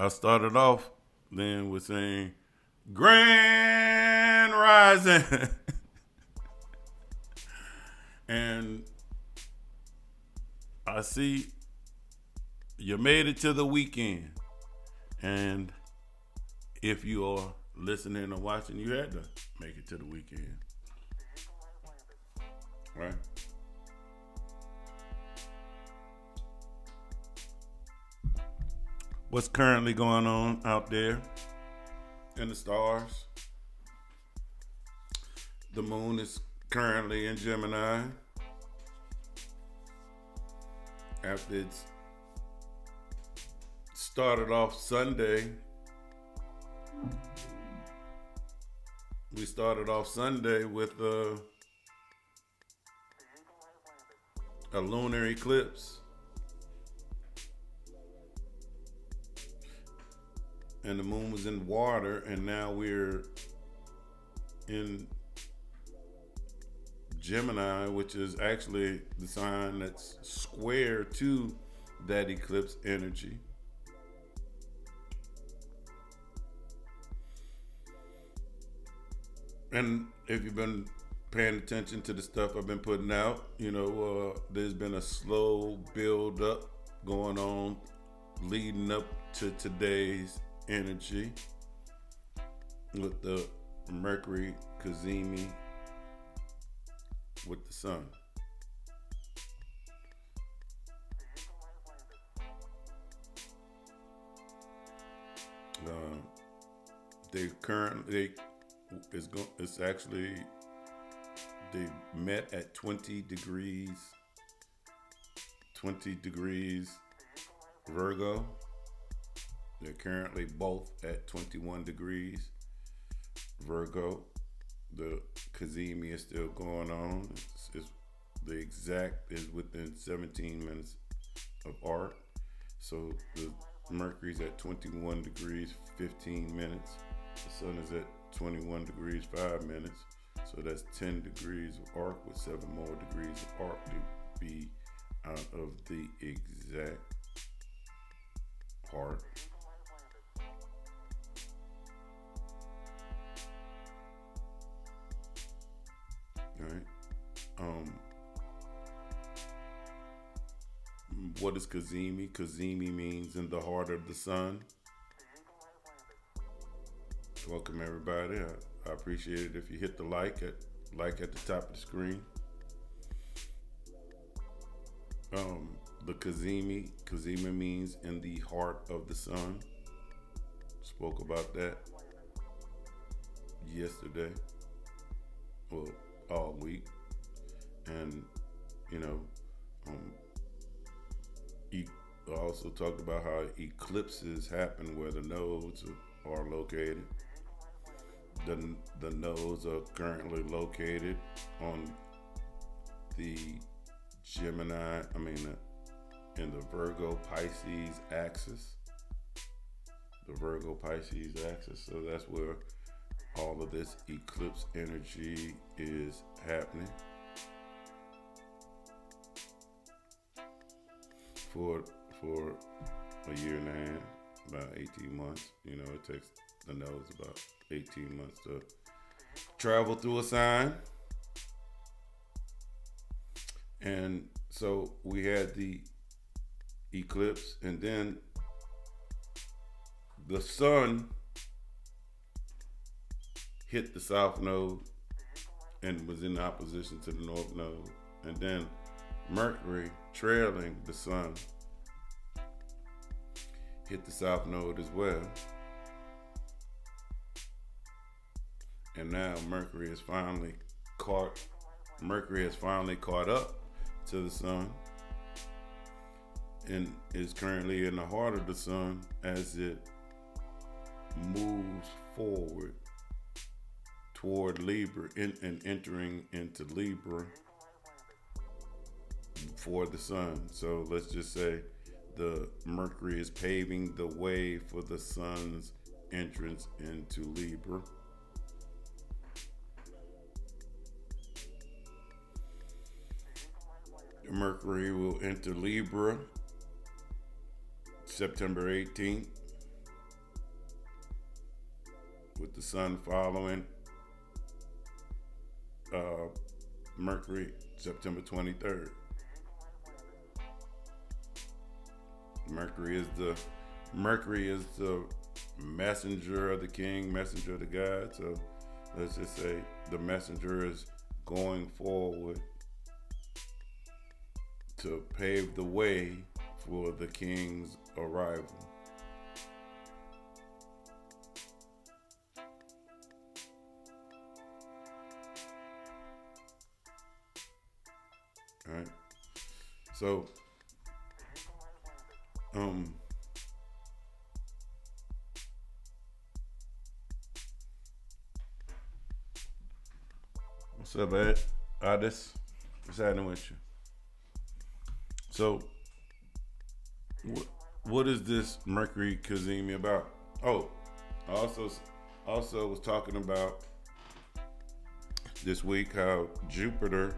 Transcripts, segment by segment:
I started off then with saying Grand Rising. And I see you made it to the weekend. And if you are listening and watching, you had to make it to the weekend. Right? What's currently going on out there in the stars? The moon is currently in Gemini. After it's started off Sunday, we started off Sunday with a lunar eclipse. And the moon was in water, and now we're in Gemini, which is actually the sign that's square to that eclipse energy. And if you've been paying attention to the stuff I've been putting out, there's been a slow build up going on leading up to today's energy with the Mercury Cazimi with the sun. It's actually they met at 20 degrees Virgo. They're currently both at 21 degrees Virgo. The Cazimi is still going on. The exact is within 17 minutes of arc. So the Mercury's at 21 degrees 15 minutes. The sun is at 21 degrees 5 minutes. So that's 10 degrees of arc with 7 more degrees of arc to be out of the exact part. All right. What is Cazimi? Cazimi means in the heart of the sun. Welcome everybody. I appreciate it if you hit the like at the top of the screen. The Cazimi means in the heart of the sun. Spoke about that yesterday. Well, all week. And I also talked about how eclipses happen where the nodes are located. The nodes are currently located on the Gemini, in the Virgo Pisces axis. The Virgo Pisces axis. So that's where all of this eclipse energy is happening. For a year and a half, about 18 months. It takes the nodes about 18 months to travel through a sign. And so we had the eclipse, and then the sun hit the south node and was in opposition to the north node. And then Mercury, trailing the sun, hit the south node as well. And now Mercury has finally caught up to the sun and is currently in the heart of the sun as it moves forward toward Libra and entering into Libra for the sun. So let's just say the Mercury is paving the way for the sun's entrance into Libra. Mercury will enter Libra September 18th. with the sun following Mercury, September 23rd. Mercury is the messenger of the king, messenger of the God. So let's just say the messenger is going forward to pave the way for the king's arrival. All right. So, what's up, Ed? Addis? What's happening with you? So, what is this Mercury Cazimi about? Oh, I also was talking about this week how Jupiter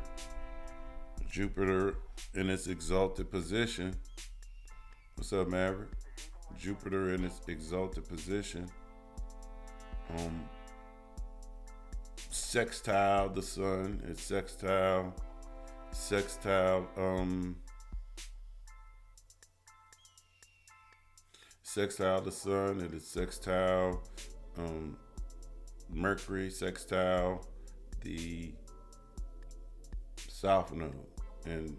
in its exalted position. What's up, Maverick? Jupiter in its exalted position, sextile the sun. It's sextile the sun. It is sextile Mercury, sextile the South Node. And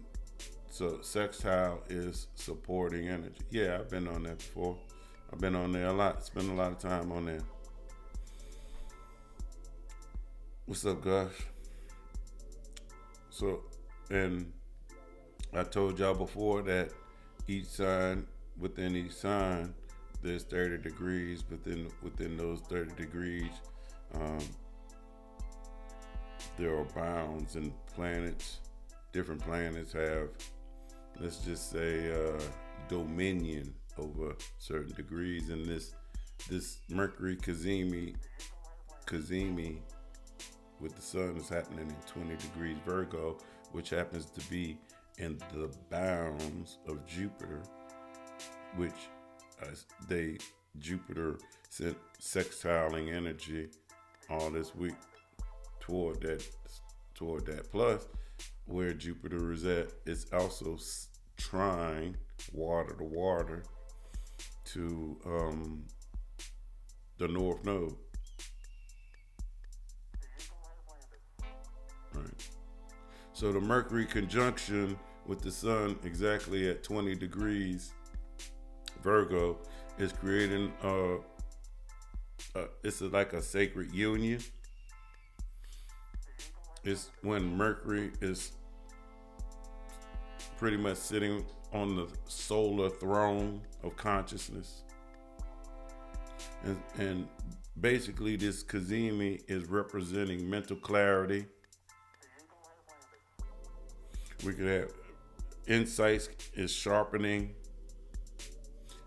so sextile is supporting energy. Yeah, I've been on that before. I've been on there a lot. Spent a lot of time on there. What's up, Gosh? So, and I told y'all before that within each sign, there's 30 degrees. Within those 30 degrees, there are bounds, and different planets have, let's just say, dominion over certain degrees. And this Mercury Cazimi with the sun is happening in 20 degrees Virgo, which happens to be in the bounds of Jupiter, which Jupiter sent sextiling energy all this week toward that. Plus, where Jupiter is at, it's also trine water to the North Node. Right. So the Mercury conjunction with the sun exactly at 20 degrees Virgo is creating it's like a sacred union. It's when Mercury is pretty much sitting on the solar throne of consciousness. And basically this Cazimi is representing mental clarity. We could have insights is sharpening.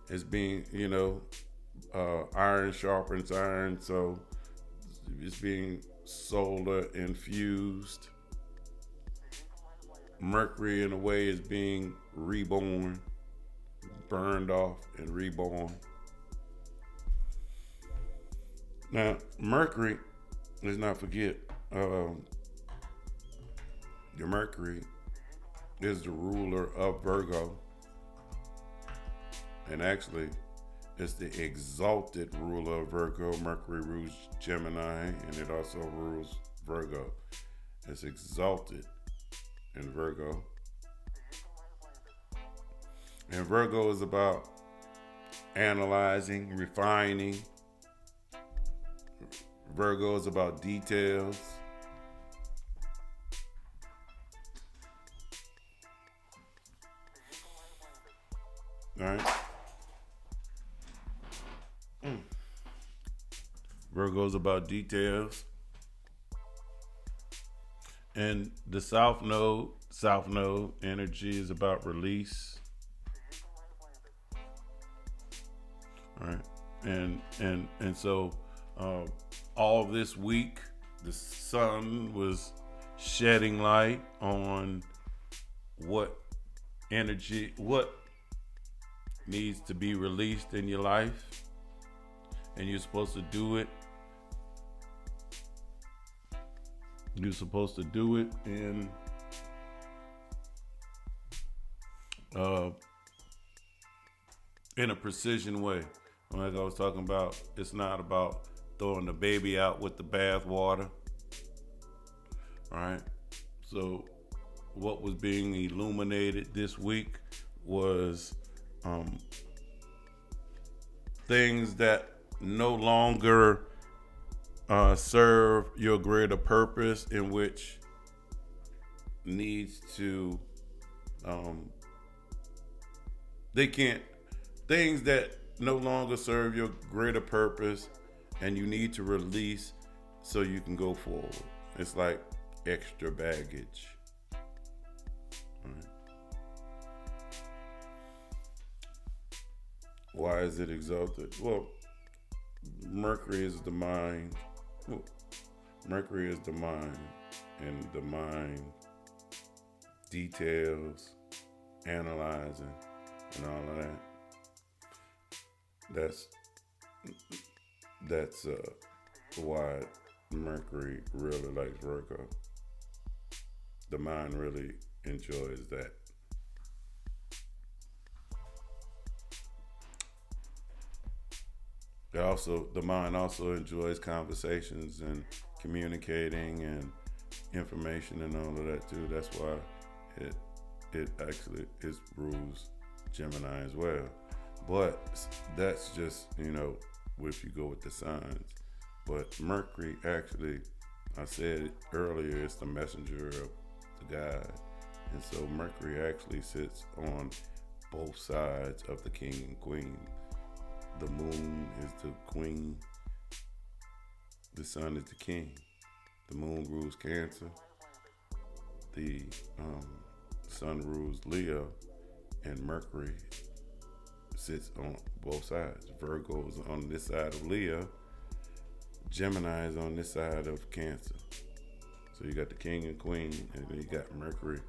It's being, iron sharpens iron. So it's being solar infused. Mercury in a way is being reborn, burned off and reborn. Now, Mercury, let's not forget, your Mercury is the ruler of Virgo. And actually, it's the exalted ruler of Virgo. Mercury rules Gemini, and it also rules Virgo. It's exalted in Virgo. And Virgo is about analyzing, refining. Virgo is about details. All right. Virgo is about details. And the South Node energy is about release. All right. And so all this week, the sun was shedding light on what needs to be released in your life. And you're supposed to do it You're supposed to do it in a precision way. Like I was talking about, it's not about throwing the baby out with the bath water. All right. So what was being illuminated this week was things that no longer serve your greater purpose, in which needs to they can't things that no longer serve your greater purpose and you need to release so you can go forward. It's like extra baggage. Right. Why is it exalted? Well, Mercury is the mind. Mercury is the mind, and the mind details, analyzing, and all of that. That's why Mercury really likes Virgo. The mind really enjoys that. The mind also enjoys conversations and communicating and information and all of that too. That's why it actually rules Gemini as well. But that's just, if you go with the signs. But Mercury actually, I said earlier, it's the messenger of the God. And so Mercury actually sits on both sides of the king and queen. The moon is the queen. The sun is the king. The moon rules Cancer. The sun rules Leo. And Mercury sits on both sides. Virgo is on this side of Leo. Gemini is on this side of Cancer. So you got the king and queen, and then you got Mercury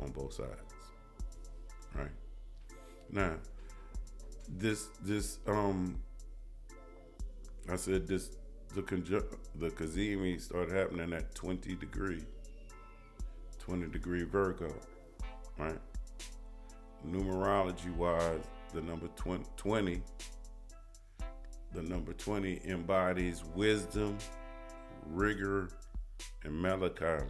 on both sides. Right? Now, I said the Cazimi started happening at 20 degree Virgo, right? Numerology wise, the number 20 embodies wisdom, rigor, and melancholy.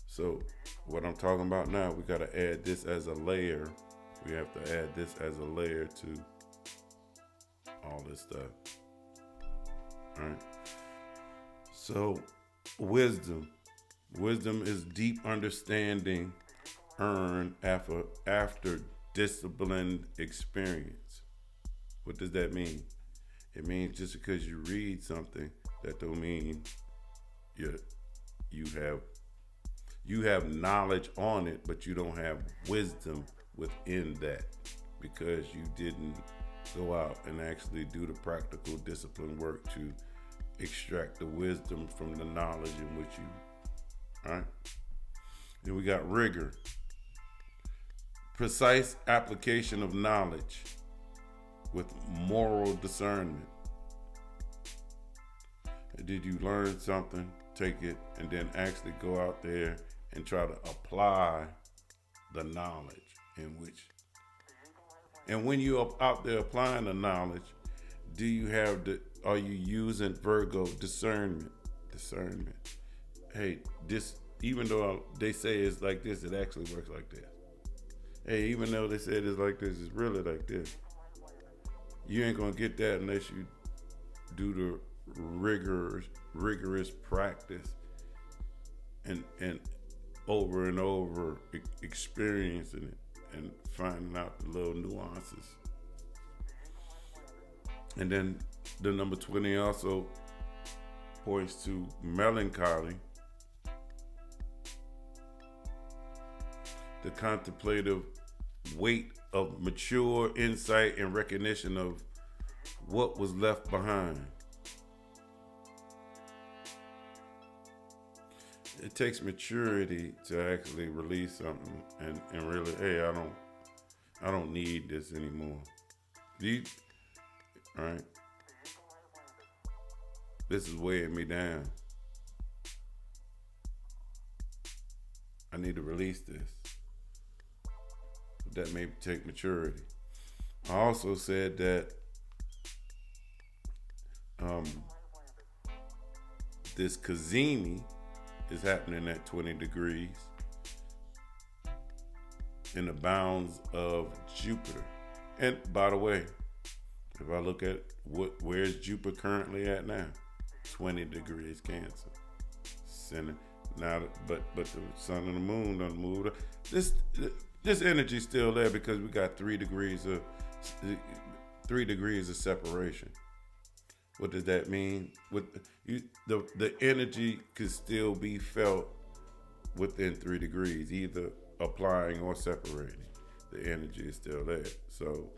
So what I'm talking about now, we got to add this as a layer. We have to add this as a layer to all this stuff. All right. So wisdom is deep understanding earned after disciplined experience. What does that mean? It means just because you read something, that don't mean you have knowledge on it, but you don't have wisdom within that, because you didn't go out and actually do the practical discipline work to extract the wisdom from the knowledge in which you, all right? Then we got rigor. Precise application of knowledge with moral discernment. Did you learn something, take it, and then actually go out there and try to apply the knowledge in which. And when you're out there applying the knowledge, are you using Virgo discernment? Hey, this, even though they say it's like this, it actually works like this. Hey, even though they said it's like this, it's really like this. You ain't gonna get that unless you do the rigorous practice and over and over experiencing it and finding out the little nuances. And then the number 20 also points to melancholy, the contemplative weight of mature insight and recognition of what was left behind. It takes maturity to actually release something and really, hey, I don't need this anymore. All right? This is weighing me down. I need to release this. That may take maturity. I also said that this Cazimi is happening at 20 degrees in the bounds of Jupiter. And by the way, if I look at where's Jupiter currently at now? 20 degrees Cancer. Center. Now, but the sun and the moon don't move. This energy's still there because we got 3 degrees of separation. What does that mean? The energy could still be felt within 3 degrees, either applying or separating. The energy is still there. So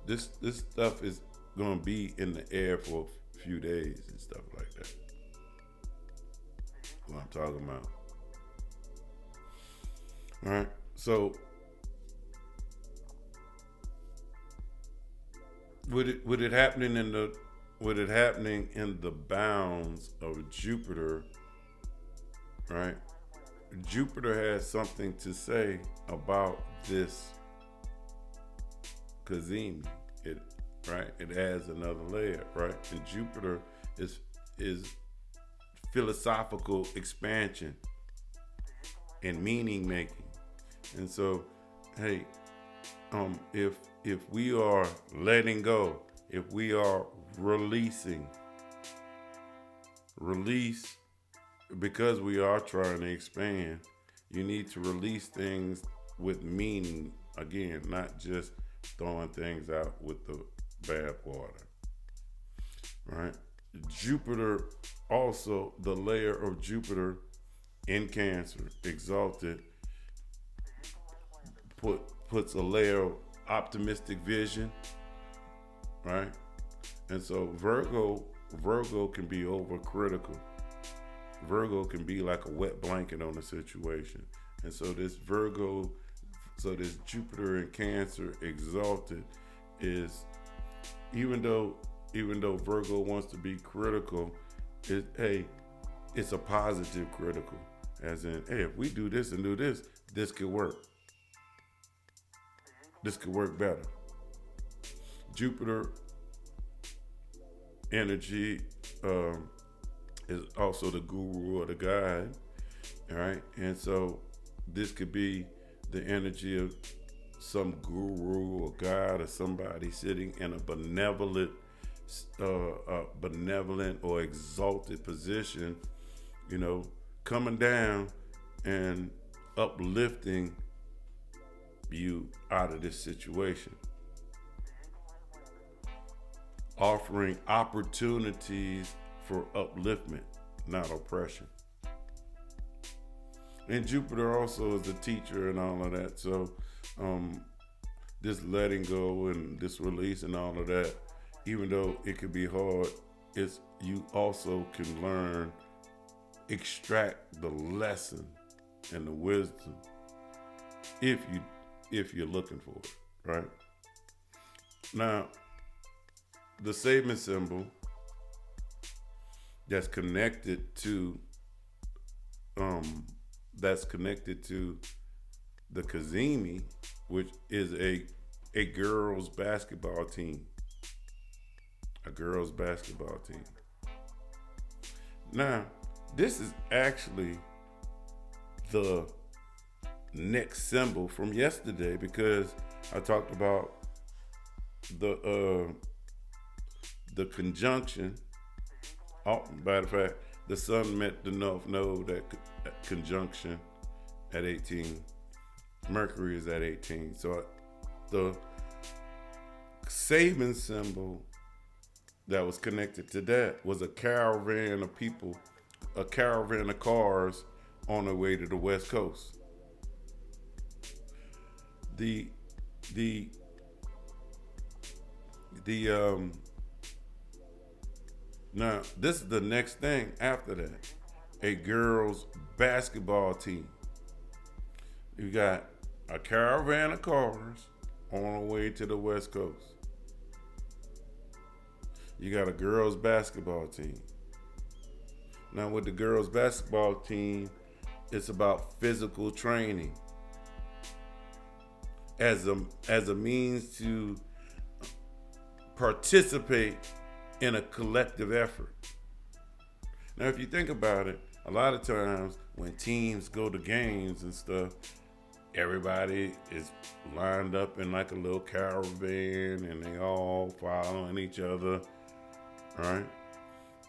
this stuff is going to be in the air for a few days and stuff like that. What I'm talking about. All right. So with it happening in the bounds of Jupiter, right? Jupiter has something to say about this Cazimi. It adds another layer, right? And Jupiter is philosophical expansion and meaning making. And so, hey, if we are letting go, if we are release, because we are trying to expand, you need to release things with meaning, again, not just throwing things out with the bad water, right? Jupiter, also the layer of Jupiter in Cancer, exalted, puts a layer of optimistic vision, right? And so Virgo can be overcritical. Virgo can be like a wet blanket on a situation. And so this Jupiter in Cancer exalted is, even though Virgo wants to be critical, it's a positive critical. As in, hey, if we do this and do this, this could work. This could work better. Jupiter energy is also the guru or the guide, all right? And so this could be the energy of some guru or guide or somebody sitting in a benevolent or exalted position, coming down and uplifting you out of this situation, offering opportunities for upliftment, not oppression. And Jupiter also is the teacher and all of that. So this letting go and this release and all of that, even though it could be hard, you also can extract the lesson and the wisdom if you're looking for it, right? Now, the saving symbol that's connected to the Cazimi, which is a girls basketball team. A girls basketball team. Now, this is actually the next symbol from yesterday, because I talked about the conjunction. Oh, matter of fact, the sun met the North Node at conjunction at 18. Mercury is at 18. So the saving symbol that was connected to that was a caravan of people, a caravan of cars on their way to the West Coast. Now, this is the next thing after that. A girls basketball team. You got a caravan of cars on the way to the West Coast. You got a girls basketball team. Now with the girls basketball team, It's about physical training as a means to participate in a collective effort. Now, if you think about it, a lot of times when teams go to games and stuff, everybody is lined up in like a little caravan and they all following each other, right?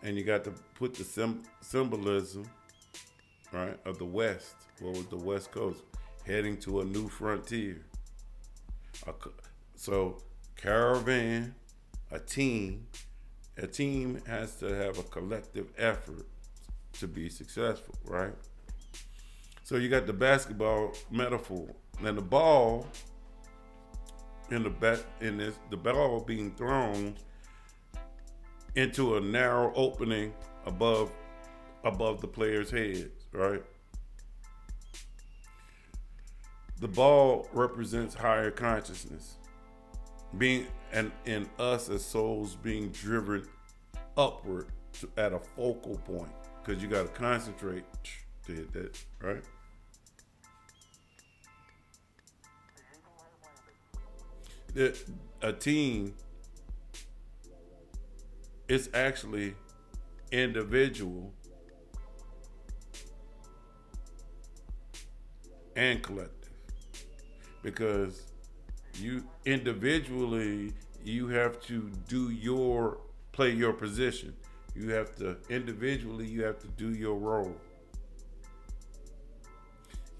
And you got to put the symbolism, right, of the West. What was the West Coast? Heading to a new frontier. So caravan, a team has to have a collective effort to be successful, right? So you got the basketball metaphor, and the ball the ball being thrown into a narrow opening above the players' heads, right? The ball represents higher consciousness, being and us as souls being driven upward at a focal point, because you got to concentrate to hit that, right? A team is actually individual and collective, because you individually you have to play your position. You have to do your role.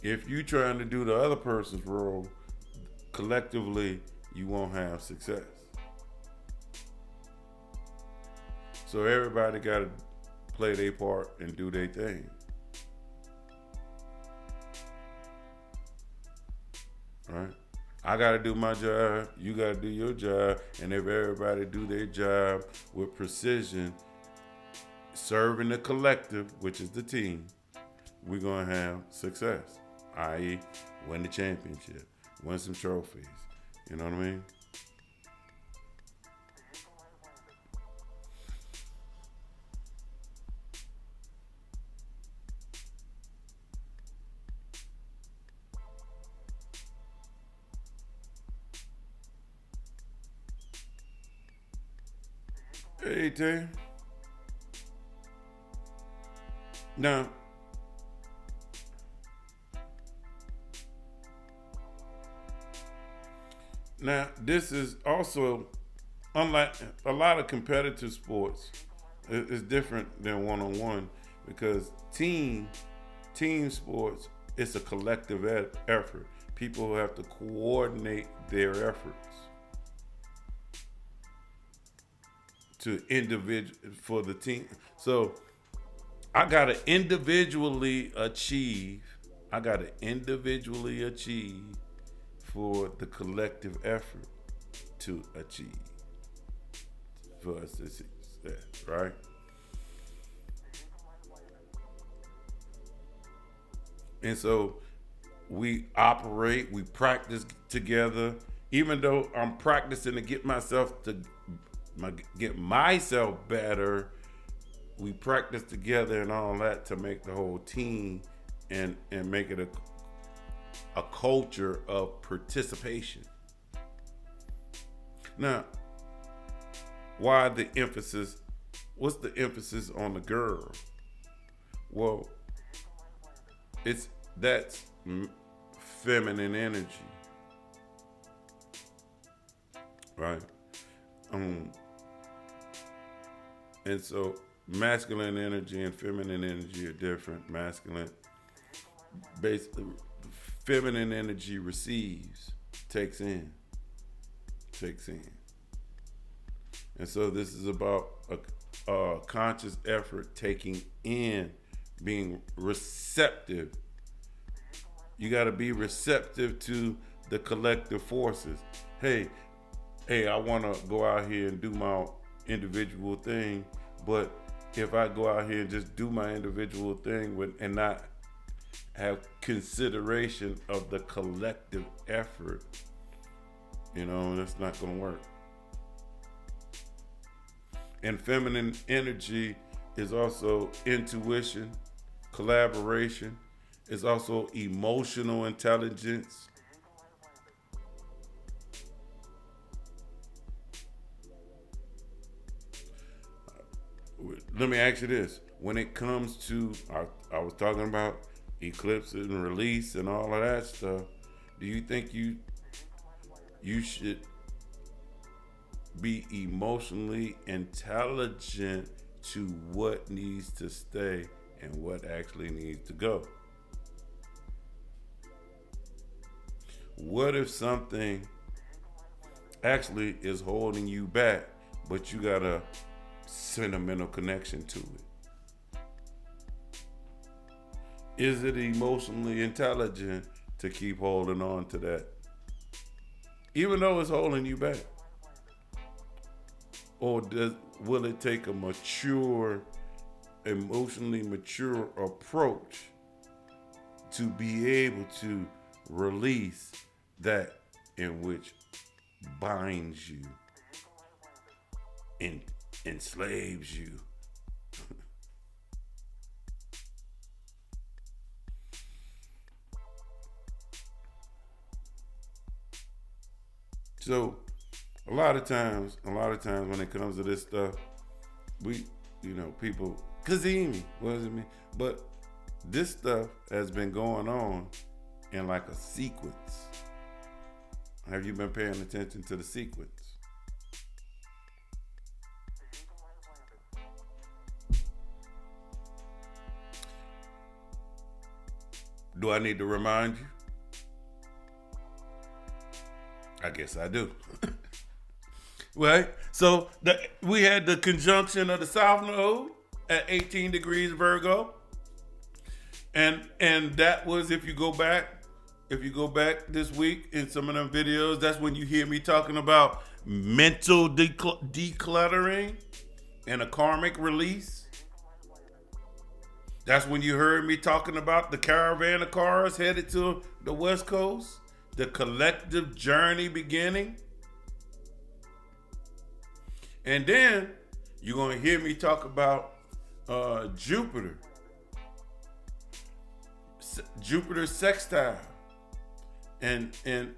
If you trying to do the other person's role, collectively you won't have success. So everybody got to play their part and do their thing. Right? I got to do my job, you got to do your job, and if everybody do their job with precision, serving the collective, which is the team, we're going to have success, i.e. win the championship, win some trophies. You know what I mean? Hey, Tay. Now, this is also, unlike a lot of competitive sports, it's different than one-on-one, because team sports, it's a collective effort. People have to coordinate their efforts for the team. So I gotta individually achieve for the collective effort to achieve, for us to success, right? And so we practice together, even though I'm practicing to get myself better. We practice together and all that to make the whole team and make it a culture of participation. Now, what's the emphasis on the girl? Well, that's feminine energy, right? And so masculine energy and feminine energy are different. Basically, feminine energy receives, takes in. And so this is about a conscious effort taking in, being receptive. You got to be receptive to the collective forces. Hey, I want to go out here and do my individual thing, but if I go out here and just do my individual thing and not have consideration of the collective effort, that's not going to work. And feminine energy is also intuition, collaboration, It's also emotional intelligence. Let me ask you this. When it comes to, I was talking about eclipses and release and all of that stuff, do you think you should be emotionally intelligent to what needs to stay and what actually needs to go? What if something actually is holding you back, but you got a sentimental connection to it? Is it emotionally intelligent to keep holding on to that, even though it's holding you back? Or will it take a mature, emotionally mature approach to be able to release that in which binds you and enslaves you? So a lot of times when it comes to this stuff, people, Cazimi, wasn't me? But this stuff has been going on in like a sequence. Have you been paying attention to the sequence? Do I need to remind you? I guess I do. Right? So we had the conjunction of the South Node at 18 degrees Virgo. And that was, if you go back this week in some of them videos, that's when you hear me talking about mental decluttering and a karmic release. That's when you heard me talking about the caravan of cars headed to the West Coast, the collective journey beginning. And then you're going to hear me talk about Jupiter sextile and in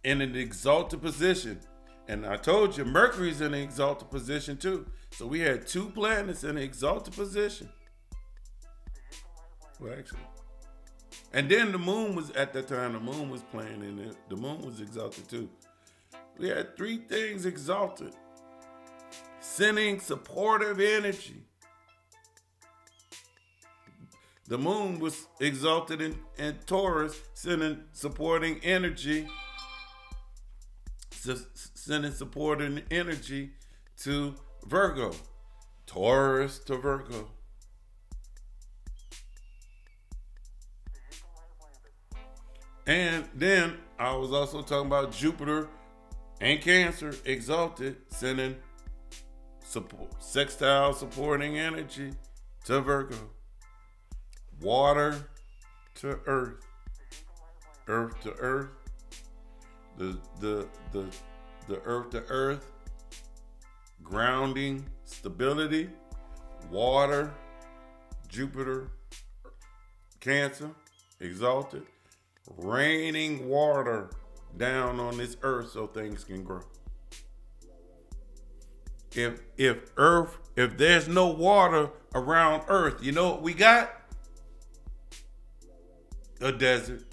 an exalted position. And I told you Mercury's in an exalted position too. So we had two planets in an exalted position. Well, actually. And then the moon was, at that time, the moon was playing in it. The moon was exalted too. We had three things exalted, sending supportive energy. The moon was exalted in Taurus, sending supporting energy, sending supporting energy to Virgo. Taurus to Virgo. And then I was also talking about Jupiter and Cancer exalted, sending sextile supporting energy to Virgo. Water to earth, earth to earth, the earth to earth, grounding, stability, water, Jupiter, Cancer, exalted, raining water down on this earth so things can grow. If there's no water around earth, you know what we got? A desert.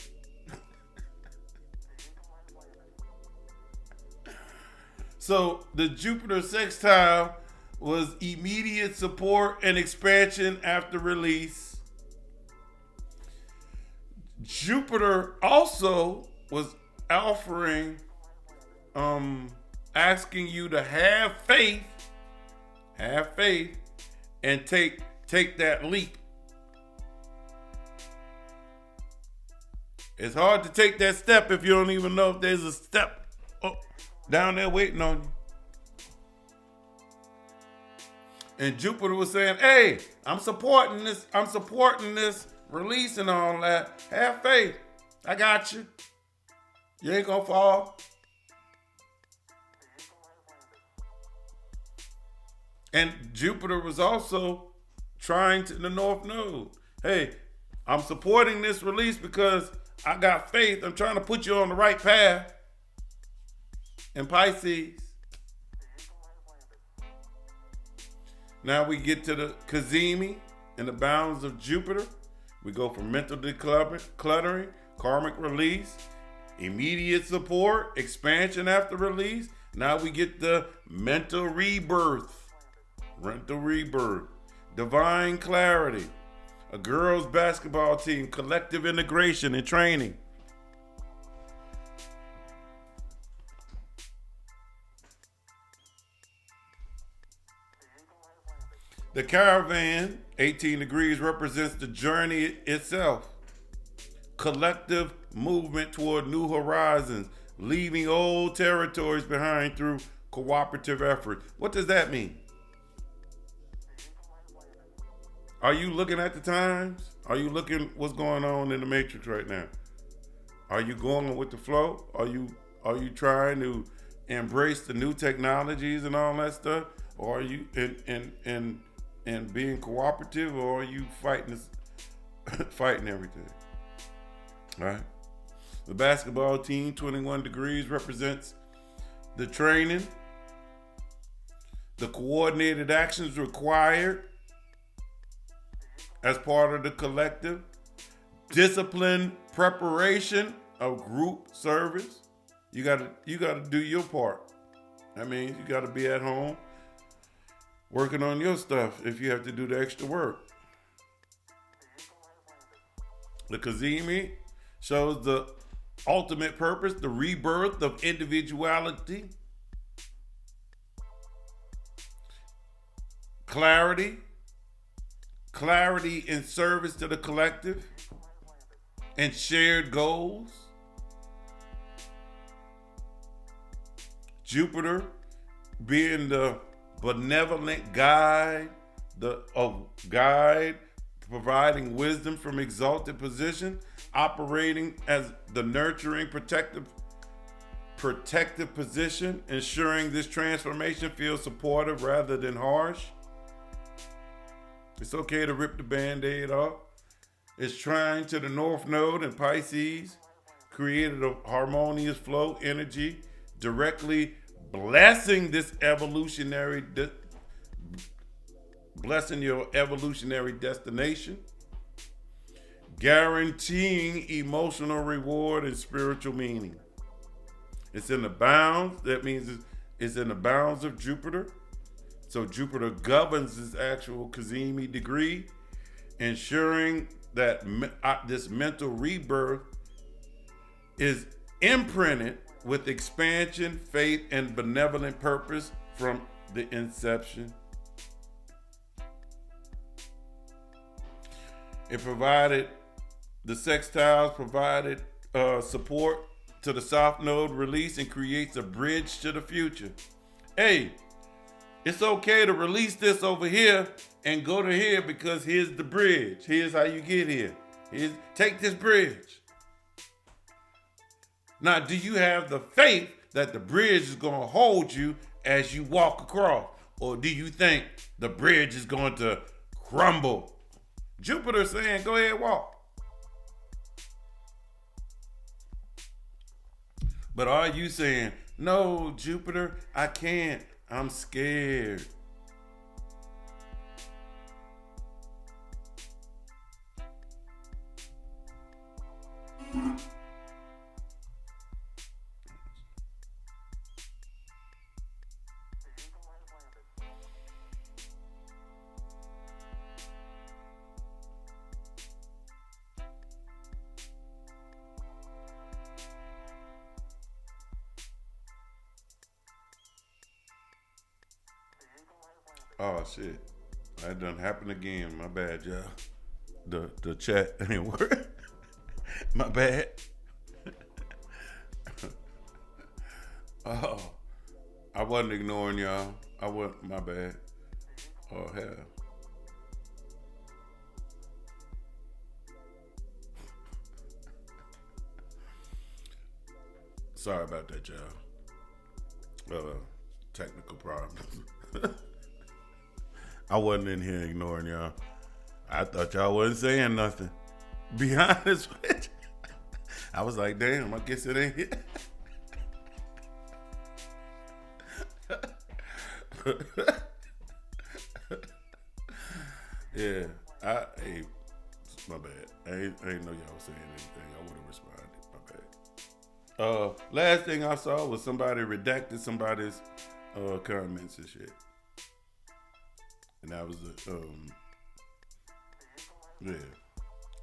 So the Jupiter sextile was immediate support and expansion after release. Jupiter also was offering, asking you to have faith, and take that leap. It's hard to take that step if you don't even know if there's a step down there waiting on you. And Jupiter was saying, hey, I'm supporting this release and all that. Have faith. I got you. You ain't gonna fall. And Jupiter was also trying to the North Node. Hey, I'm supporting this release because I got faith. I'm trying to put you on the right path. And Pisces. Now we get to the Cazimi and the bounds of Jupiter. We go from mental decluttering, karmic release, immediate support, expansion after release. Now we get the mental rebirth, divine clarity, a girls' basketball team, collective integration and training. The caravan, 18 degrees, represents the journey itself. Collective movement toward new horizons, leaving old territories behind through cooperative effort. What does that mean? Are you looking at the times? Are you looking what's going on in the matrix right now? Are you going with the flow? Are you trying to embrace the new technologies and all that stuff? Or are you and being cooperative, or are you fighting everything? All right. The basketball team, 21 degrees, represents the training, the coordinated actions required as part of the collective, discipline, preparation of group service. You gotta do your part. That means you gotta be at home working on your stuff if you have to do the extra work. The Cazimi shows the ultimate purpose, the rebirth of individuality, clarity in service to the collective, and shared goals. Jupiter being the benevolent guide, providing wisdom from exalted position, operating as the nurturing, protective position, ensuring this transformation feels supportive rather than harsh. It's okay to rip the Band-Aid off. It's trying to the North Node in Pisces, created a harmonious flow energy, directly blessing this blessing your evolutionary destination, guaranteeing emotional reward and spiritual meaning. It's in the bounds. That means it's in the bounds of Jupiter. So Jupiter governs this actual Cazimi degree, ensuring that this mental rebirth is imprinted with expansion, faith, and benevolent purpose from the inception. The sextiles provided support to the South Node release and creates a bridge to the future. Hey, it's okay to release this over here and go to here because here's the bridge. Here's how you get here. Take this bridge. Now, do you have the faith that the bridge is going to hold you as you walk across? Or do you think the bridge is going to crumble? Jupiter's saying, go ahead, walk. But are you saying, no, Jupiter, I can't. I'm scared. Oh shit. That done happened again. My bad, y'all. The chat ain't working. My bad. Oh. I wasn't ignoring y'all. My bad. Oh hell. Sorry about that, y'all. Technical problems. I wasn't in here ignoring y'all. I thought y'all wasn't saying nothing. Be honest with you. I was like, damn, I guess it ain't it. Yeah, hey, my bad. I ain't know y'all was saying anything. I would have responded. My bad. Last thing I saw was somebody redacted somebody's comments and shit, and that was yeah.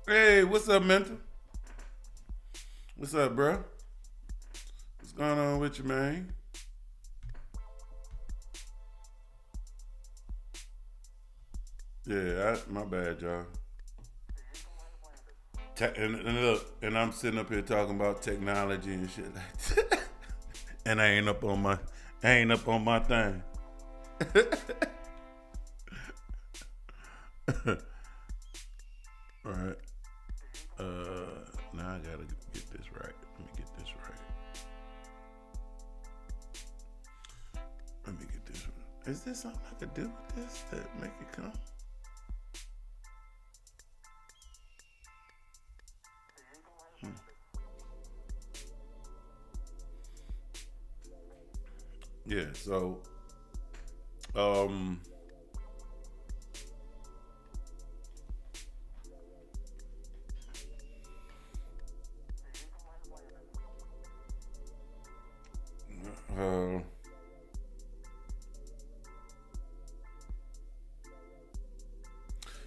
Hey, what's up, mental? What's up, bro? What's going on with you, man? Yeah, my bad, y'all. And look, and I'm sitting up here talking about technology and shit like that. And I ain't up on my thing. All right. Now I gotta get this right. Let me get this right. Let me get this right. Is there something I could do with this that make it come? Yeah, so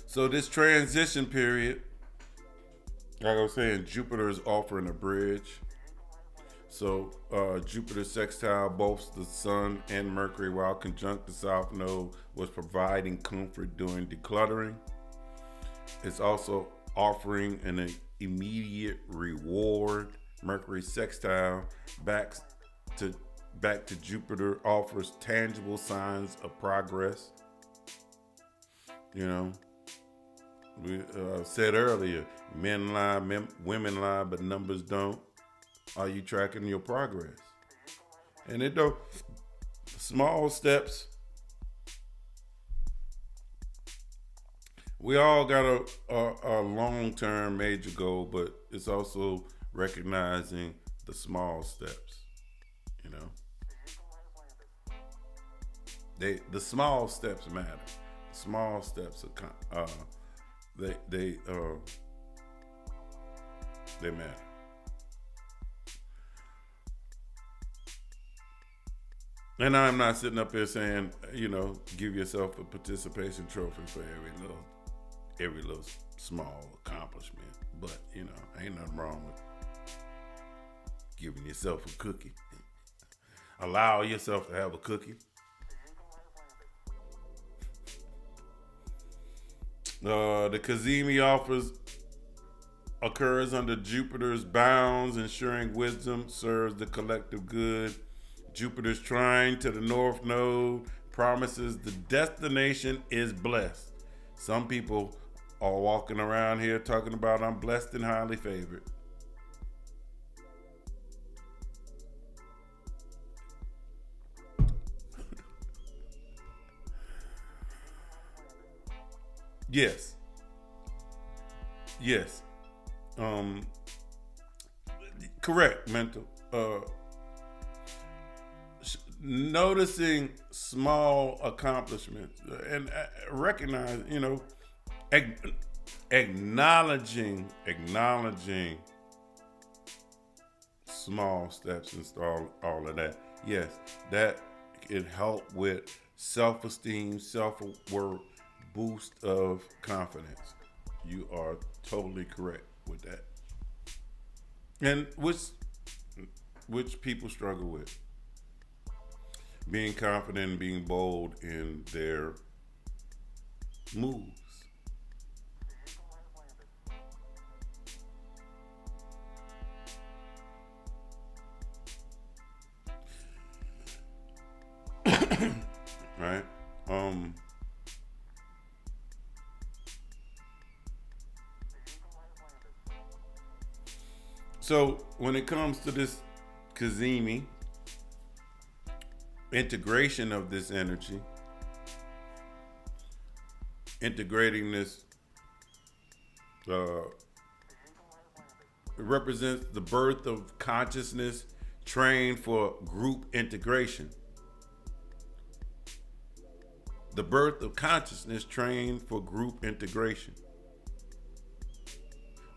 so this transition period, like I was saying, Jupiter is offering a bridge. So Jupiter sextile both the Sun and Mercury, while conjunct the South Node, was providing comfort during decluttering. It's also offering an immediate reward. Mercury sextile back to Jupiter offers tangible signs of progress. You know, we said earlier, men lie, women lie, but numbers don't. Are you tracking your progress? And it don't, small steps. We all got a long-term major goal, but it's also recognizing the small steps. You know, the small steps matter. The small steps are they matter. And I'm not sitting up here saying, you know, give yourself a participation trophy for every little small accomplishment. But, you know, ain't nothing wrong with giving yourself a cookie. Allow yourself to have a cookie. The Cazimi occurs under Jupiter's bounds, ensuring wisdom serves the collective good. Jupiter's trine to the North Node promises the destination is blessed. Some people are walking around here talking about I'm blessed and highly favored. Yes. Yes. Correct, mental. Noticing small accomplishments and recognize, you know, acknowledging small steps and all of that. Yes, that can help with self-esteem, self-worth, boost of confidence. You are totally correct with that. And which people struggle with. Being confident and being bold in their moves. Right? So when it comes to this Cazimi, integration of this energy, integrating this represents the birth of consciousness trained for group integration. The birth of consciousness trained for group integration.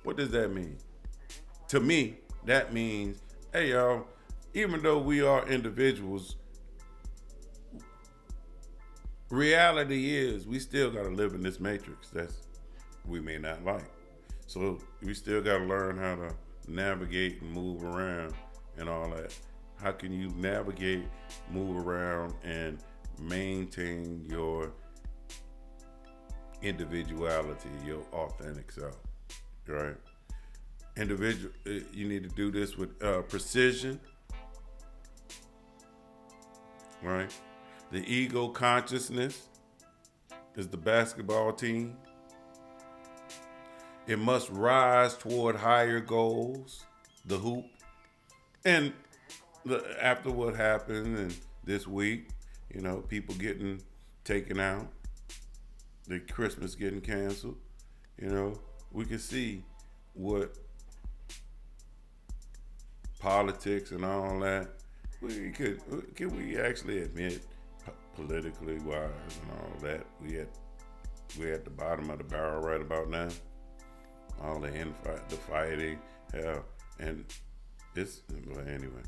What does that mean? To me, that means, hey y'all, even though we are individuals, reality is we still got to live in this matrix that's we may not like. So we still got to learn how to navigate and move around and all that. How can you navigate, move around, and maintain your individuality, your authentic self, right? Individual, you need to do this with precision, right? The ego consciousness is the basketball team. It must rise toward higher goals, the hoop. And after what happened and this week, you know, people getting taken out, the Christmas getting canceled, you know, we can see what politics and all that, can we actually admit, politically wise and all that, we're at the bottom of the barrel right about now. All the infight, the fighting, hell, and it's, well, anyway,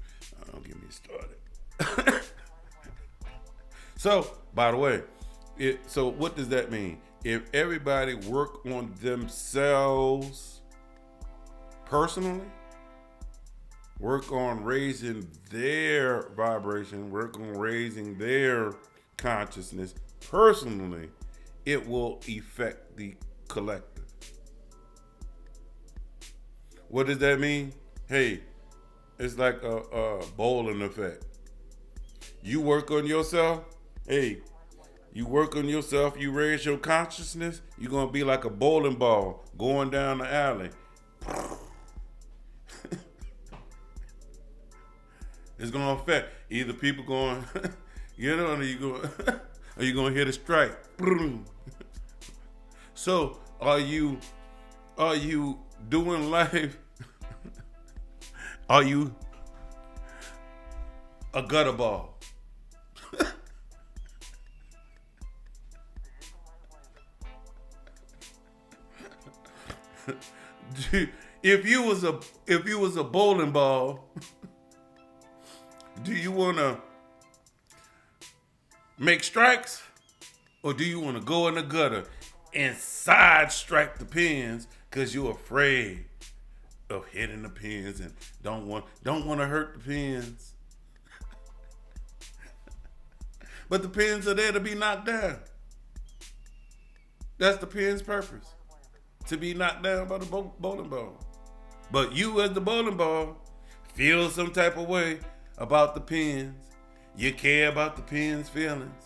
don't get me started. So, by the way, so what does that mean? If everybody work on themselves personally, work on raising their vibration, work on raising their consciousness personally, it will affect the collective. What does that mean? Hey, it's like a bowling effect. You work on yourself. Hey, you work on yourself. You raise your consciousness. You're going to be like a bowling ball going down the alley. It's going to affect either people going, you know, or you going to hit a strike. So are you doing life? Are you a gutter ball? If you was a bowling ball, do you want to make strikes, or do you want to go in the gutter and side strike the pins because you're afraid of hitting the pins and don't want to hurt the pins? But the pins are there to be knocked down. That's the pin's purpose, to be knocked down by the bowling ball. But you as the bowling ball feel some type of way about the pins. You care about the pins' feelings.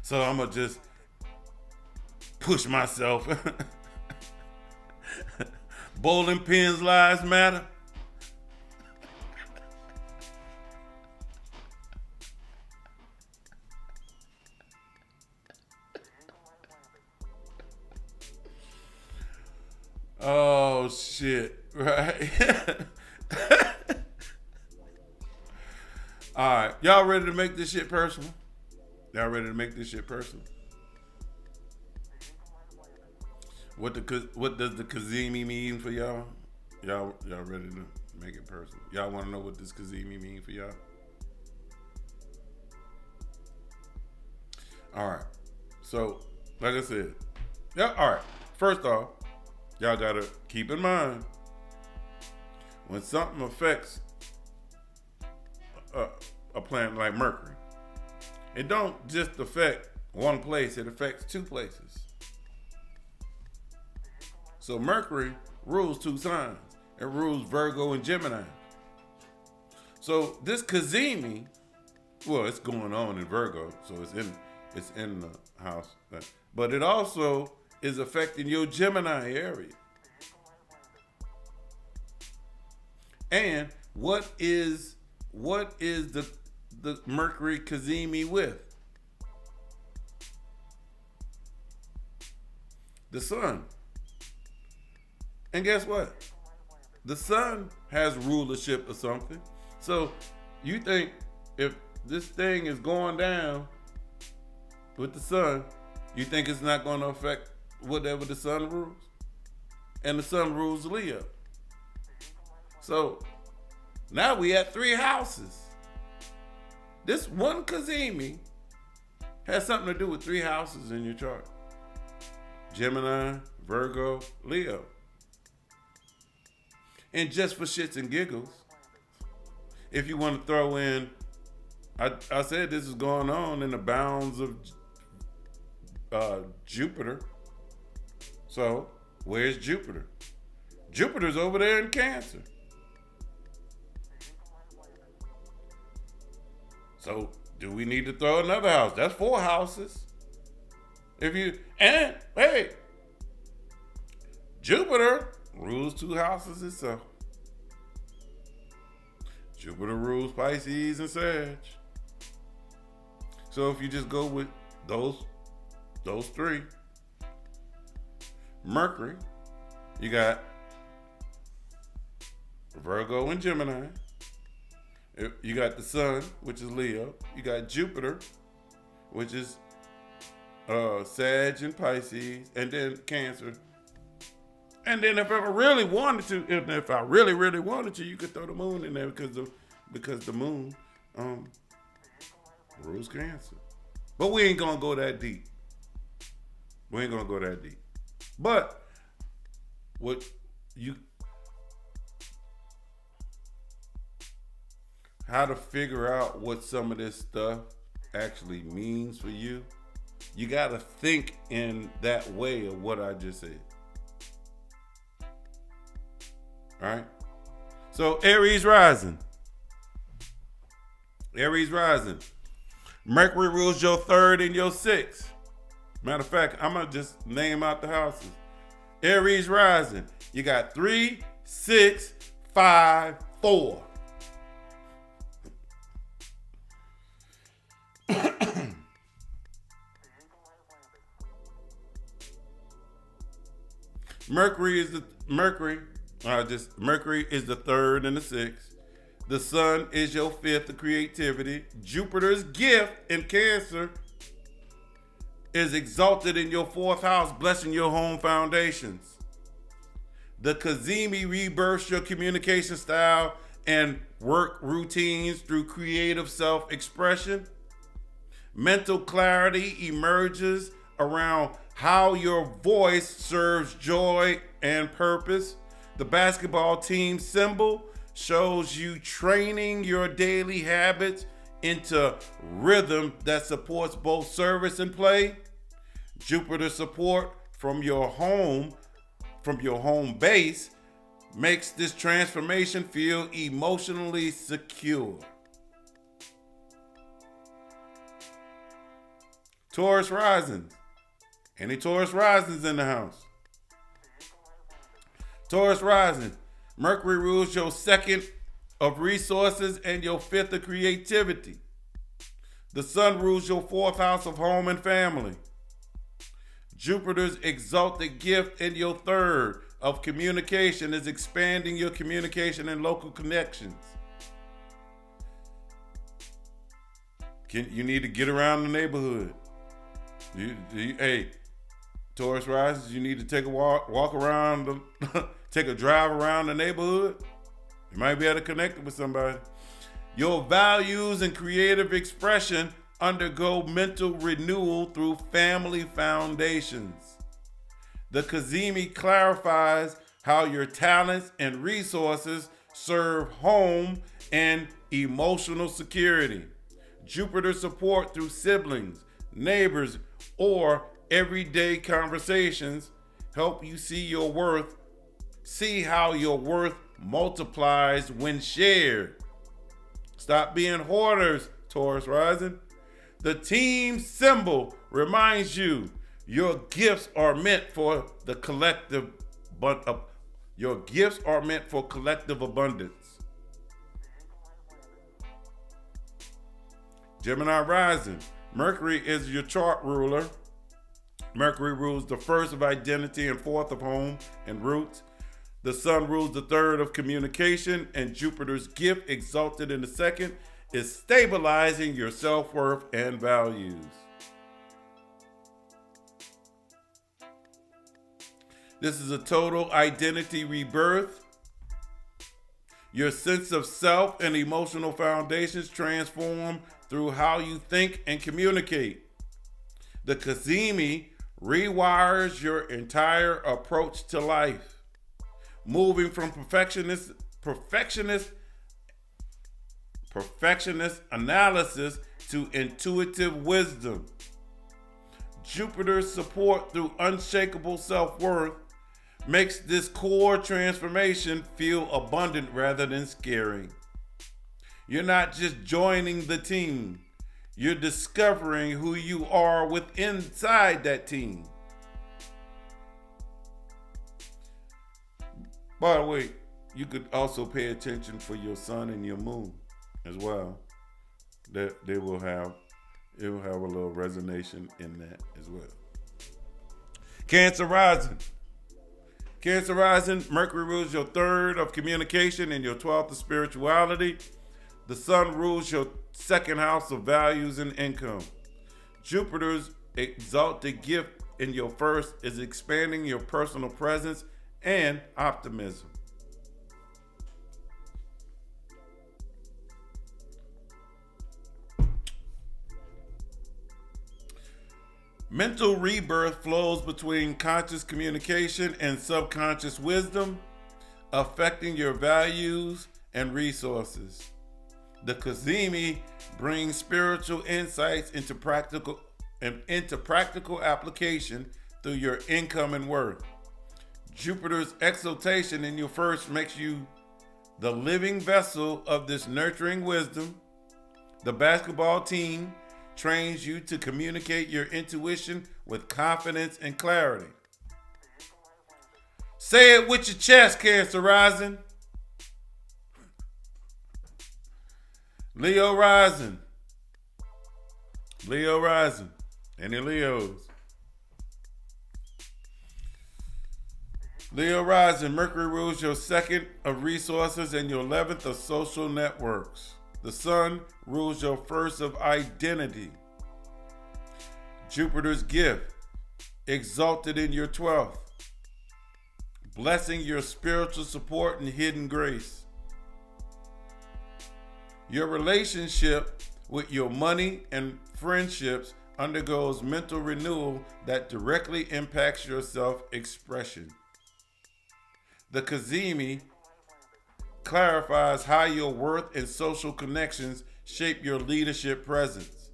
So I'm going to just push myself. Bowling pins lives matter. Oh, shit. Right? All right. Y'all ready to make this shit personal? Y'all ready to make this shit personal? What does the Cazimi mean for y'all? Y'all ready to make it personal? Y'all want to know what this Cazimi mean for y'all? All right. So, like I said, yeah. All right. First off, y'all gotta keep in mind when something affects a planet like Mercury, it don't just affect one place; it affects two places. So Mercury rules two signs. It rules Virgo and Gemini. So this Cazimi, well, it's going on in Virgo, so it's in the house, but it also is affecting your Gemini area. And what is the Mercury Cazimi with? The sun. And guess what? The sun has rulership of something. So you think if this thing is going down with the sun, you think it's not going to affect whatever the sun rules? And the sun rules Leo. So now we at 3 houses. This one Cazimi has something to do with 3 houses in your chart. Gemini, Virgo, Leo. And just for shits and giggles, if you want to throw in, I said this is going on in the bounds of Jupiter. So where's Jupiter? Jupiter's over there in Cancer. So do we need to throw another house? That's 4 houses. Hey, Jupiter rules 2 houses itself. Jupiter rules Pisces and Sag. So if you just go with those 3, Mercury, you got Virgo and Gemini. You got the sun, which is Leo. You got Jupiter, which is Sag and Pisces, and then Cancer. And then if I really wanted to, you could throw the moon in there because the moon rules Cancer. But we ain't gonna go that deep. But how to figure out what some of this stuff actually means for you, you gotta think in that way of what I just said. All right. So Aries rising. Mercury rules your 3rd and your 6th. Matter of fact, I'm gonna just name out the houses. Aries rising. You got 3, 6, 5, 4. Mercury is the 3rd and the 6th. The sun is your 5th of creativity. Jupiter's gift in Cancer is exalted in your 4th house, blessing your home foundations. The Cazimi rebirths your communication style and work routines through creative self-expression. Mental clarity emerges around how your voice serves joy and purpose. The basketball team symbol shows you training your daily habits into rhythm that supports both service and play. Jupiter support from your home base makes this transformation feel emotionally secure. Taurus rising. Any Taurus risings in the house? Taurus rising. Mercury rules your 2nd of resources and your 5th of creativity. The sun rules your 4th house of home and family. Jupiter's exalted gift in your 3rd of communication is expanding your communication and local connections. You need to get around the neighborhood. Hey, Taurus rises, you need to take a walk around, take a drive around the neighborhood. You might be able to connect with somebody. Your values and creative expression undergo mental renewal through family foundations. The Cazimi clarifies how your talents and resources serve home and emotional security. Jupiter support through siblings, neighbors, or everyday conversations help you see how your worth multiplies when shared. Stop being hoarders, Taurus rising. The team symbol reminds you your gifts are meant for the collective, your gifts are meant for collective abundance. Gemini rising. Mercury is your chart ruler. Mercury rules the first of identity and fourth of home and roots. The sun rules the third of communication, and Jupiter's gift, exalted in the second, is stabilizing your self-worth and values. This is a total identity rebirth. Your sense of self and emotional foundations transform through how you think and communicate. The Cazimi rewires your entire approach to life, moving from perfectionist analysis to intuitive wisdom. Jupiter's support through unshakable self-worth makes this core transformation feel abundant rather than scary. You're not just joining the team, you're discovering who you are inside that team. By the way, you could also pay attention for your sun and your moon as well. That it will have a little resonation in that as well. Cancer rising. Cancer rising, Mercury rules your third of communication and your 12th of spirituality. The sun rules your second house of values and income. Jupiter's exalted gift in your first is expanding your personal presence and optimism. Mental rebirth flows between conscious communication and subconscious wisdom, affecting your values and resources. The Cazimi brings spiritual insights into practical application through your income and worth. Jupiter's exaltation in your first makes you the living vessel of this nurturing wisdom. The basketball team trains you to communicate your intuition with confidence and clarity. Say it with your chest, Cancer rising. Leo rising. Leo rising. Any Leos? Leo rising. Mercury rules your second of resources and your 11th of social networks. The sun rules your first of identity. Jupiter's gift, exalted in your 12th, blessing your spiritual support and hidden grace. Your relationship with your money and friendships undergoes mental renewal that directly impacts your self-expression. The Cazimi clarifies how your worth and social connections shape your leadership presence.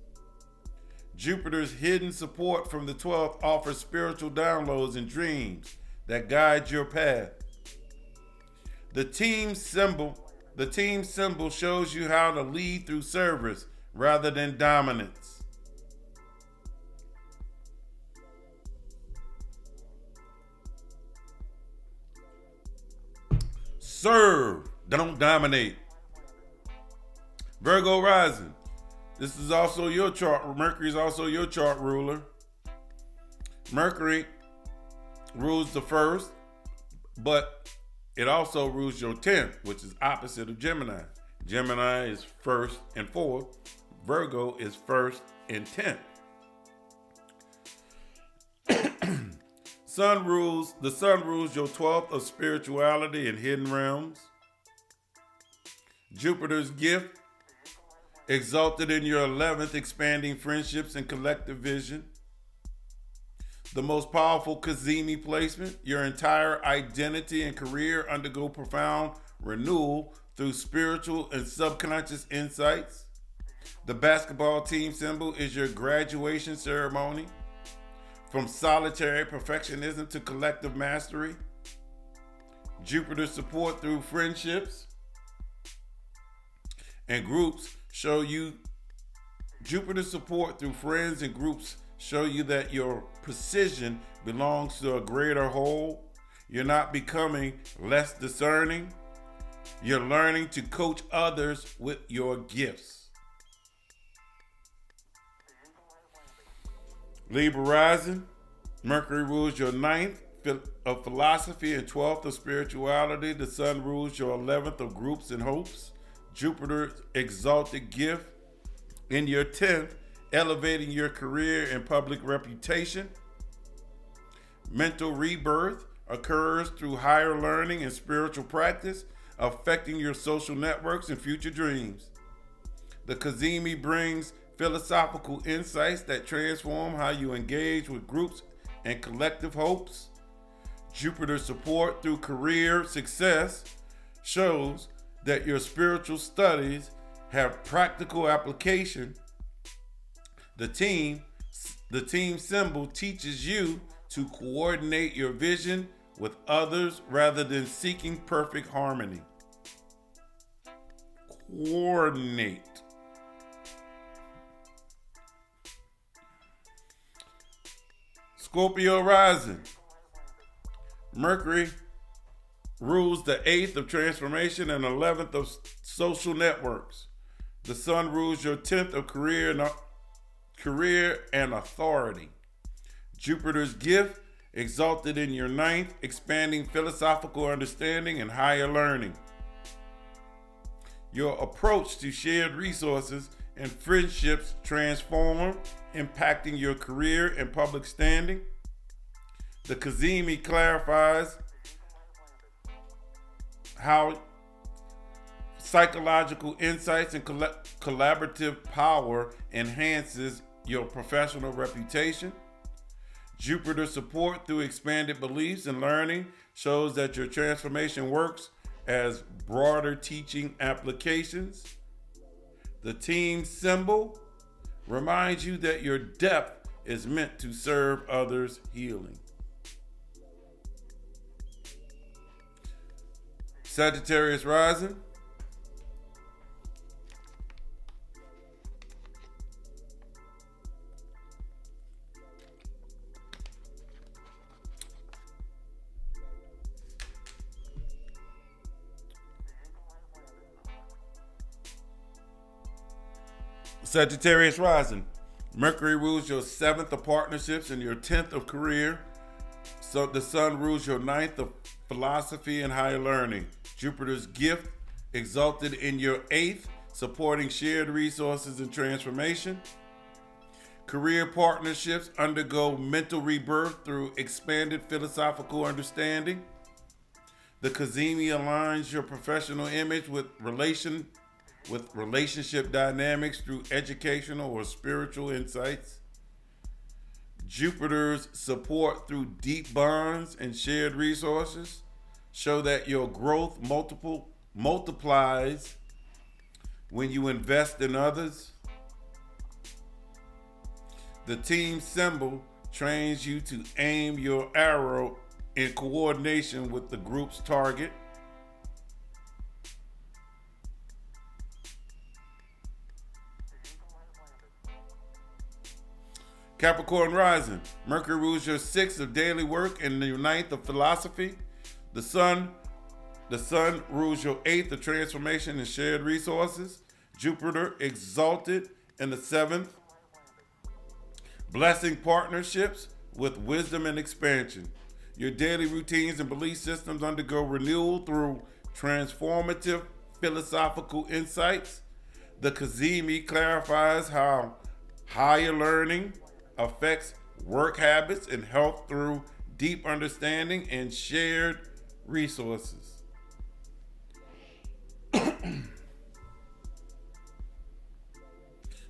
Jupiter's hidden support from the 12th offers spiritual downloads and dreams that guide your path. The team symbol shows you how to lead through service rather than dominance. Serve, don't dominate. Virgo rising. This is also your chart. Mercury is also your chart ruler. Mercury rules the first, but it also rules your 10th, which is opposite of Gemini. Gemini is first and fourth. Virgo is first and 10th. The sun rules your 12th of spirituality and hidden realms. Jupiter's gift, exalted in your 11th, expanding friendships and collective vision. The most powerful Cazimi placement, your entire identity and career undergo profound renewal through spiritual and subconscious insights. The basketball team symbol is your graduation ceremony. From solitary perfectionism to collective mastery. Jupiter's support through friendships and groups Jupiter's support through friends and groups show you that your precision belongs to a greater whole. You're not becoming less discerning. You're learning to coach others with your gifts. Libra rising. Mercury rules your ninth of philosophy and 12th of spirituality. The sun rules your 11th of groups and hopes. Jupiter's exalted gift in your 10th, elevating your career and public reputation. Mental rebirth occurs through higher learning and spiritual practice, affecting your social networks and future dreams. The Cazimi brings philosophical insights that transform how you engage with groups and collective hopes. Jupiter's support through career success shows that your spiritual studies have practical application. The team symbol teaches you to coordinate your vision with others rather than seeking perfect harmony. Coordinate. Scorpio rising. Mercury rules the 8th of transformation and 11th of social networks. The sun rules your 10th of career and authority. Jupiter's gift exalted in your 9th, expanding philosophical understanding and higher learning. Your approach to shared resources and friendships transform, impacting your career and public standing. The Cazimi clarifies how psychological insights and collaborative power enhances your professional reputation. Jupiter's support through expanded beliefs and learning shows that your transformation works as broader teaching applications. The team symbol reminds you that your depth is meant to serve others' healing. Sagittarius rising. Sagittarius rising. Mercury rules your 7th of partnerships and your 10th of career. So the sun rules your 9th of philosophy and higher learning. Jupiter's gift exalted in your 8th, supporting shared resources and transformation. Career partnerships undergo mental rebirth through expanded philosophical understanding. The Cazimi aligns your professional image with relationship dynamics through educational or spiritual insights. Jupiter's support through deep bonds and shared resources show that your growth multiplies when you invest in others. The team symbol trains you to aim your arrow in coordination with the group's target. Capricorn rising. Mercury rules your 6th of daily work and your 9th of philosophy. The sun rules your 8th of transformation and shared resources. Jupiter exalted in the 7th, blessing partnerships with wisdom and expansion. Your daily routines and belief systems undergo renewal through transformative philosophical insights. The Cazimi clarifies how higher learning affects work habits and health through deep understanding and shared resources.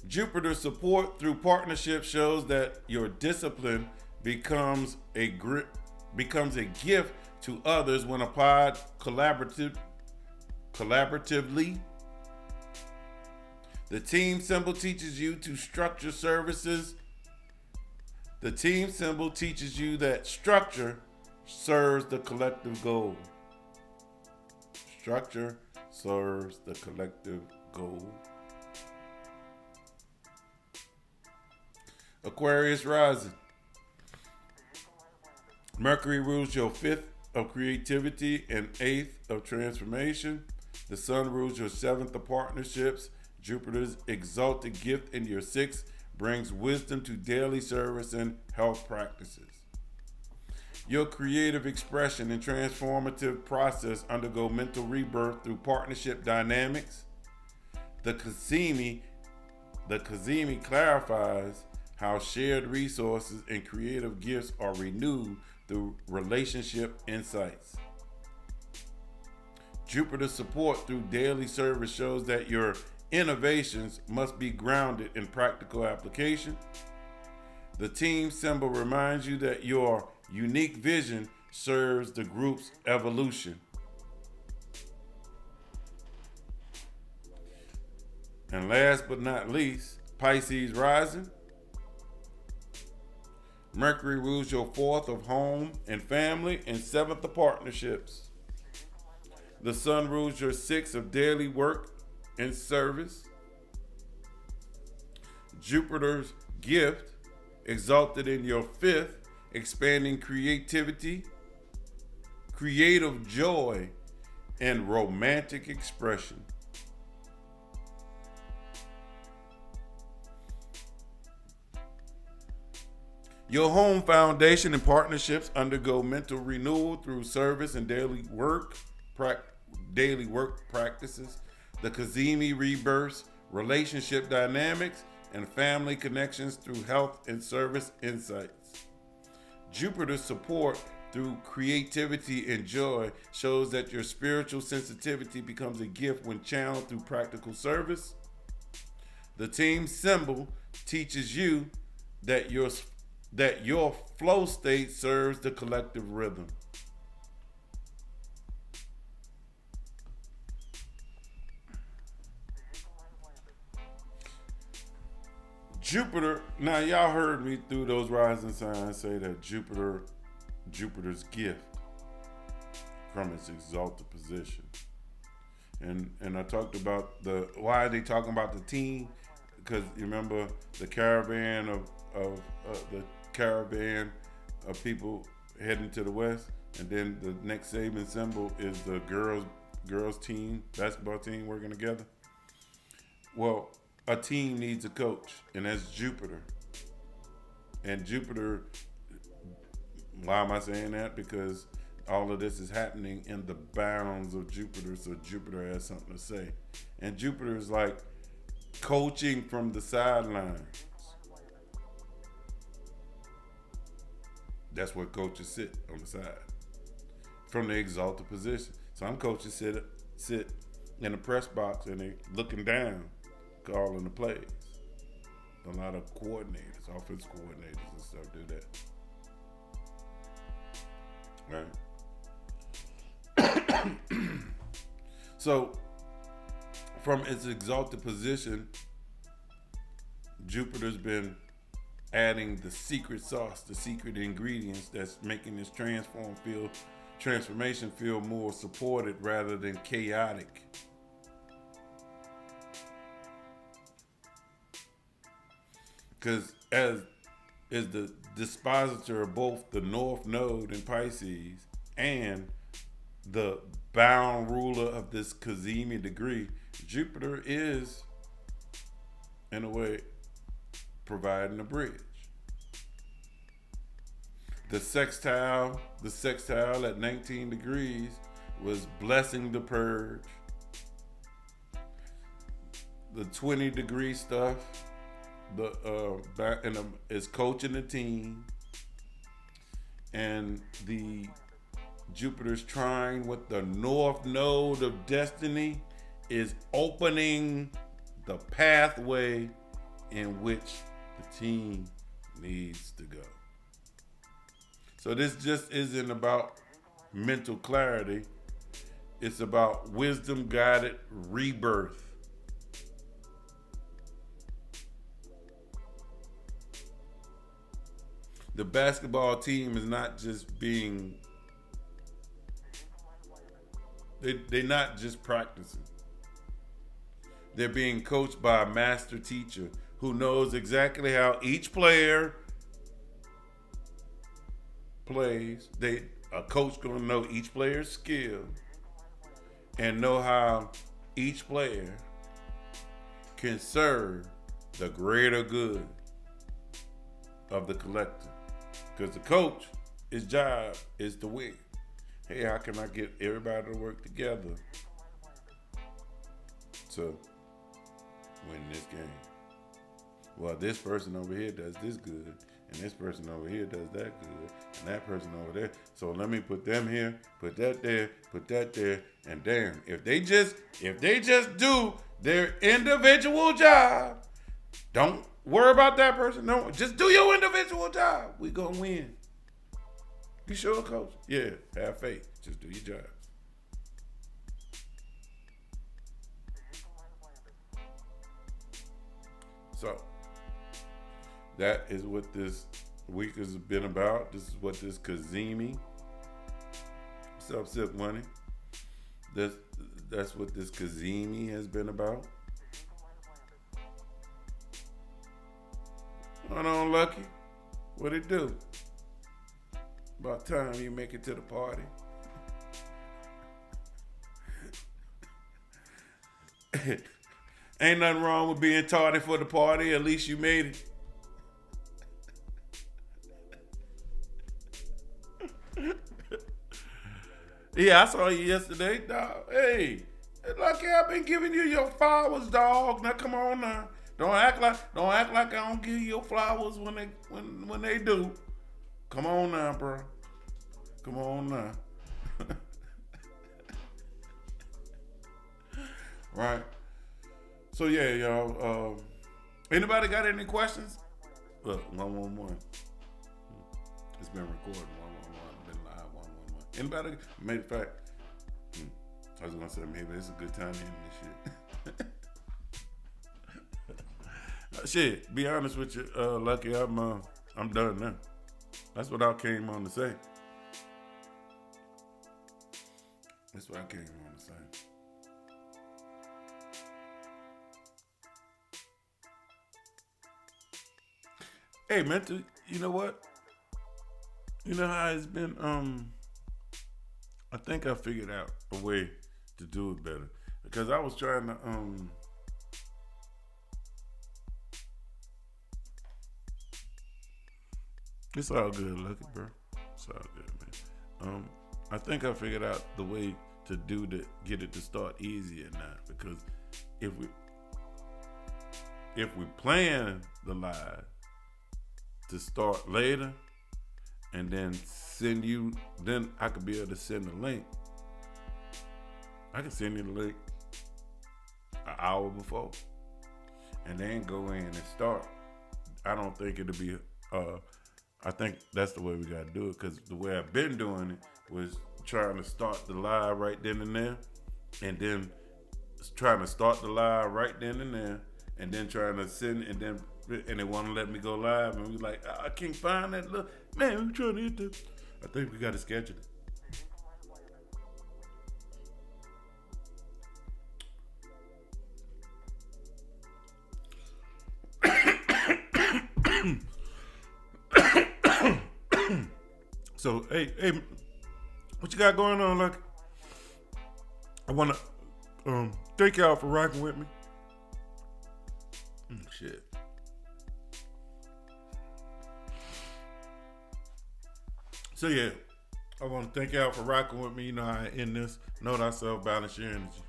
Jupiter's support through partnership shows that your discipline becomes a gift to others when applied collaboratively. The team symbol teaches you to structure services. The team symbol teaches you that structure serves the collective goal. Structure serves the collective goal. Aquarius rising. Mercury rules your 5th of creativity and 8th of transformation. The sun rules your 7th of partnerships. Jupiter's exalted gift in your 6th brings wisdom to daily service and health practices. Your creative expression and transformative process undergo mental rebirth through partnership dynamics. The Cazimi clarifies how shared resources and creative gifts are renewed through relationship insights. Jupiter's support through daily service shows that your innovations must be grounded in practical application. The team symbol reminds you that your unique vision serves the group's evolution. And last but not least, Pisces rising. Mercury rules your fourth of home and family and seventh of partnerships. The sun rules your sixth of daily work and service. Jupiter's gift exalted in your fifth, expanding creativity, creative joy, and romantic expression. Your home foundation and partnerships undergo mental renewal through service and daily work practices. The Cazimi rebirths relationship dynamics and family connections through health and service insights. Jupiter's support through creativity and joy shows that your spiritual sensitivity becomes a gift when channeled through practical service. The team symbol teaches you that your flow state serves the collective rhythm. Jupiter, now y'all heard me through those rising signs say that Jupiter's gift from its exalted position. And I talked about why are they talking about the team? Because you remember the caravan of people heading to the west, and then the next saving symbol is the girls team, basketball team working together. Well, a team needs a coach, and that's Jupiter. And Jupiter, why am I saying that? Because all of this is happening in the bounds of Jupiter, so Jupiter has something to say. And Jupiter is like coaching from the sidelines. That's where coaches sit, on the side, from the exalted position. Some coaches sit in the press box and they looking down, calling the plays. A lot of coordinators, offense coordinators and stuff do that. Right? So, from its exalted position, Jupiter's been adding the secret sauce, the secret ingredients that's making this transformation feel more supported rather than chaotic. Because as is the dispositor of both the North Node in Pisces and the bound ruler of this Cazimi degree, Jupiter is, in a way, providing a bridge. The sextile at 19 degrees was blessing the purge. The 20-degree stuff, is coaching the team, and the Jupiter's trine with the North Node of destiny is opening the pathway in which the team needs to go. So this just isn't about mental clarity. It's about wisdom-guided rebirth. The basketball team is not just being, they're not just practicing. They're being coached by a master teacher who knows exactly how each player plays. A coach gonna know each player's skill and know how each player can serve the greater good of the collective. Because the coach his job is to win. Hey, how can I get everybody to work together to win this game? Well, this person over here does this good, and this person over here does that good, and that person over there. So let me put them here, put that there, and damn, if they just do their individual job, don't worry about that person. No, just do your individual job. We gonna win. You sure, coach? Yeah, have faith. Just do your job. So, that is what this week has been about. This is what this Cazimi. What's up, Silk Money? That's what this Cazimi has been about. Hold on, Lucky. What it do? About time you make it to the party. Ain't nothing wrong with being tardy for the party. At least you made it. Yeah, I saw you yesterday, dog. Hey, Lucky, I've been giving you your flowers, dog. Now come on now. Don't act like I don't give you your flowers when they do. Come on now, bro. Come on now. Right. So yeah, y'all. Anybody got any questions? Look, 111. It's been recorded. 111. Been live. 111. Anybody? Matter of fact, I was gonna say maybe it's a good time to end this shit. Shit. Be honest with you, Lucky. I'm done now. That's what I came on to say. That's what I came on to say. Hey, man, you know what? You know how it's been, I think I figured out a way to do it better. Because I was trying to, it's all good, Lucky, bro. It's all good, man. I think I figured out the way to get it to start easier now. Because if we plan the live to start later and then send you, then I could be able to send the link. I can send you the link an hour before and then go in and start. I don't think it'll be, I think that's the way we got to do it, because the way I've been doing it was trying to start the live right then and there, and then trying to start the live right then and there, and then trying to send, and they want to let me go live, and we like, I can't find that. Look, man, we're trying to hit this. I think we got to schedule it. So, hey, what you got going on, Lucky? I want to thank y'all for rocking with me. Shit. So, yeah, I want to thank y'all for rocking with me. You know how I end this. Know thyself, balance your energy.